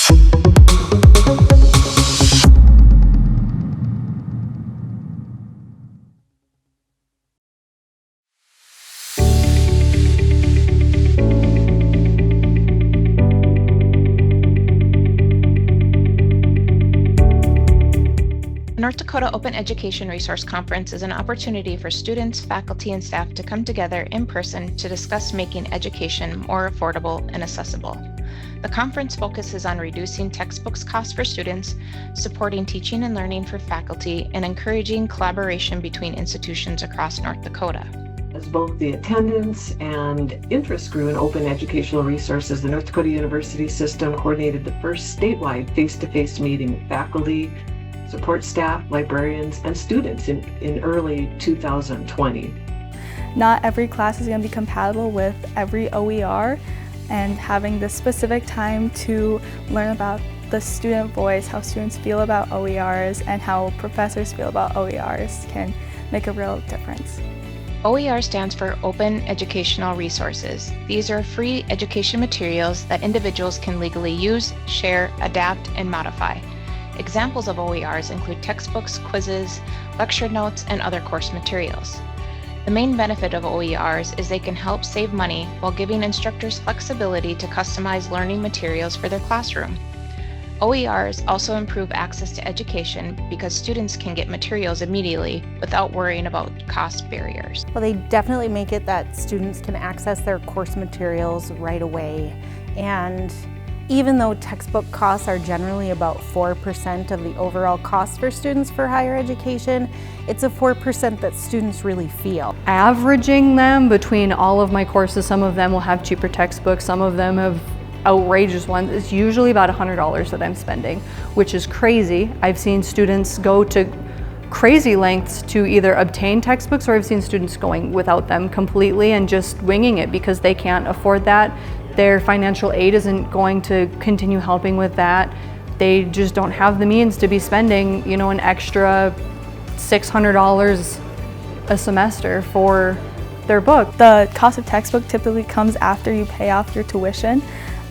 The North Dakota Open Education Resource Conference is an opportunity for students, faculty, and staff to come together in person to discuss making education more affordable and accessible. The conference focuses on reducing textbooks costs for students, supporting teaching and learning for faculty, and encouraging collaboration between institutions across North Dakota. As both the attendance and interest grew in open educational resources, the North Dakota University System coordinated the first statewide face-to-face meeting with faculty, support staff, librarians, and students in early 2020. Not every class is going to be compatible with every OER, and having this specific time to learn about the student voice, how students feel about OERs, and how professors feel about OERs can make a real difference. OER stands for Open Educational Resources. These are free education materials that individuals can legally use, share, adapt, and modify. Examples of OERs include textbooks, quizzes, lecture notes, and other course materials. The main benefit of OERs is they can help save money while giving instructors flexibility to customize learning materials for their classroom. OERs also improve access to education because students can get materials immediately without worrying about cost barriers. Well, they definitely make it that students can access their course materials right away. And even though textbook costs are generally about 4% of the overall cost for students for higher education, it's a 4% that students really feel. Averaging them between all of my courses, some of them will have cheaper textbooks, some of them have outrageous ones. It's usually about $100 that I'm spending, which is crazy. I've seen students go to crazy lengths to either obtain textbooks, or I've seen students going without them completely and just winging it because they can't afford that. Their financial aid isn't going to continue helping with that. They just don't have the means to be spending, you know, an extra $600 a semester for their book. The cost of textbook typically comes after you pay off your tuition,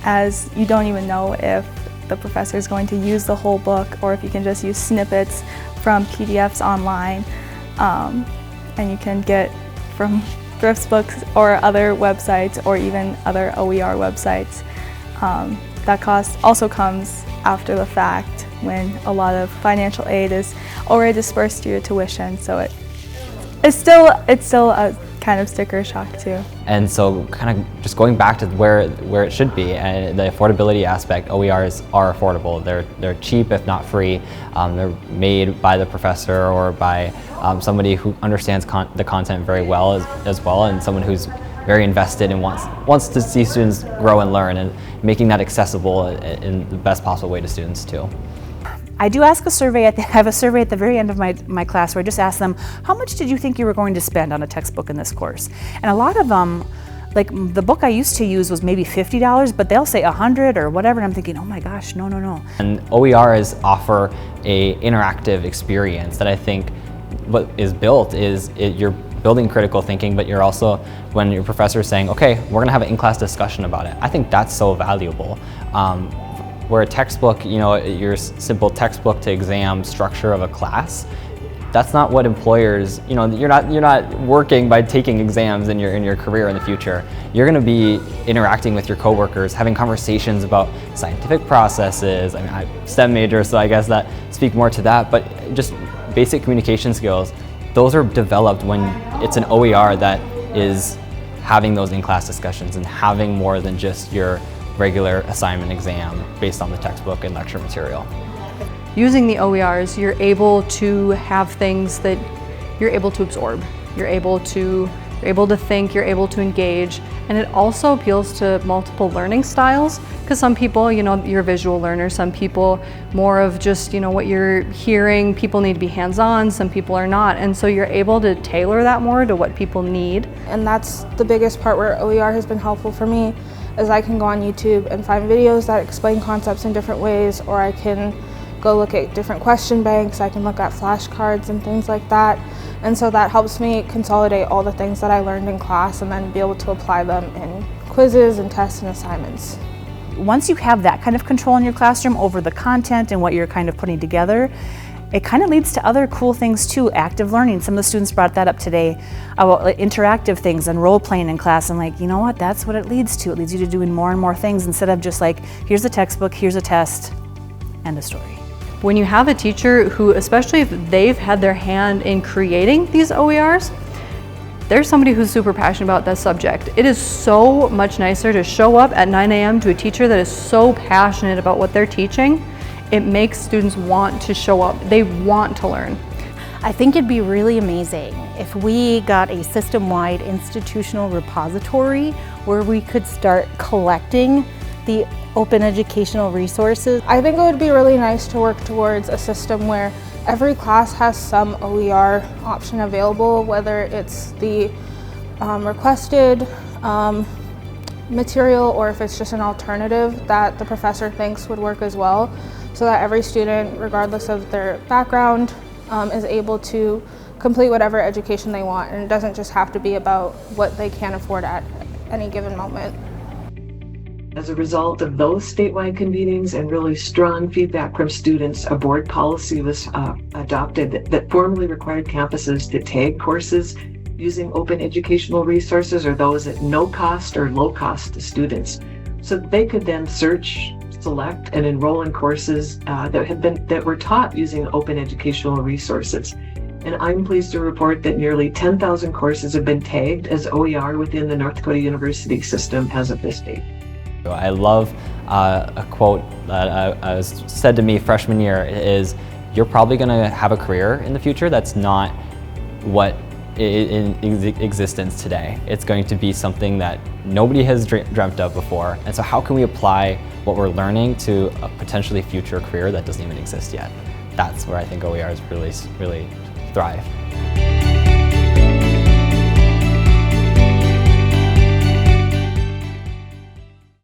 as you don't even know if the professor is going to use the whole book or if you can just use snippets from PDFs online, and you can get from Thrift's books or other websites or even other OER websites. That cost also comes after the fact when a lot of financial aid is already dispersed to your tuition, so it's still a kind of sticker shock too. And so kind of just going back to where it should be, and the affordability aspect, OERs are affordable. They're cheap if not free. They're made by the professor or by somebody who understands the content very well as well, and someone who's very invested and wants to see students grow and learn, and making that accessible in the best possible way to students too. I do ask a survey, I have a survey at the very end of my class where I just ask them, how much did you think you were going to spend on a textbook in this course? And a lot of them, like the book I used to use was maybe $50, but they'll say $100 or whatever, and I'm thinking, oh my gosh, no. And OERs offer a interactive experience that I think what is built is you're building critical thinking, but you're also, when your professor is saying, okay, we're gonna have an in-class discussion about it, I think that's so valuable. Where a textbook, you know, your simple textbook to exam structure of a class, that's not what employers, you know, you're not working by taking exams in your career in the future. You're going to be interacting with your coworkers, having conversations about scientific processes. I mean, I'm a STEM major, so I guess that speak more to that, but just basic communication skills, those are developed when it's an OER that is having those in-class discussions and having more than just your regular assignment exam based on the textbook and lecture material. Using the OERs, you're able to have things that you're able to absorb. You're able to think, you're able to engage, and it also appeals to multiple learning styles, because some people, you know, you're a visual learner, some people more of just, you know, what you're hearing, people need to be hands-on, some people are not, and so you're able to tailor that more to what people need. And that's the biggest part where OER has been helpful for me, is I can go on YouTube and find videos that explain concepts in different ways, or I can go look at different question banks, I can look at flashcards and things like that. And so that helps me consolidate all the things that I learned in class and then be able to apply them in quizzes and tests and assignments. once you have that kind of control in your classroom over the content and what you're kind of putting together, it kind of leads to other cool things too. Active learning, some of the students brought that up today about like interactive things and role playing in class. And like, you know what, that's what it leads to. It leads you to doing more and more things instead of just like, here's a textbook, here's a test, end of story. When you have a teacher who, especially if they've had their hand in creating these OERs, there's somebody who's super passionate about that subject. It is so much nicer to show up at 9 a.m. to a teacher that is so passionate about what they're teaching. It makes students want to show up. They want to learn. I think it'd be really amazing if we got a system-wide institutional repository where we could start collecting the open educational resources. I think it would be really nice to work towards a system where every class has some OER option available, whether it's the requested material or if it's just an alternative that the professor thinks would work as well, so that every student, regardless of their background, is able to complete whatever education they want, and it doesn't just have to be about what they can afford at any given moment. As a result of those statewide convenings and really strong feedback from students, a board policy was adopted that formally required campuses to tag courses using open educational resources or those at no cost or low cost to students, so that they could then search, select, and enroll in courses that were taught using open educational resources. And I'm pleased to report that nearly 10,000 courses have been tagged as OER within the North Dakota University system as of this date. I love a quote that was said to me freshman year is, you're probably going to have a career in the future that's not what in existence today. It's going to be something that nobody has dreamt of before. And so how can we apply what we're learning to a potentially future career that doesn't even exist yet? That's where I think OERs really thrive.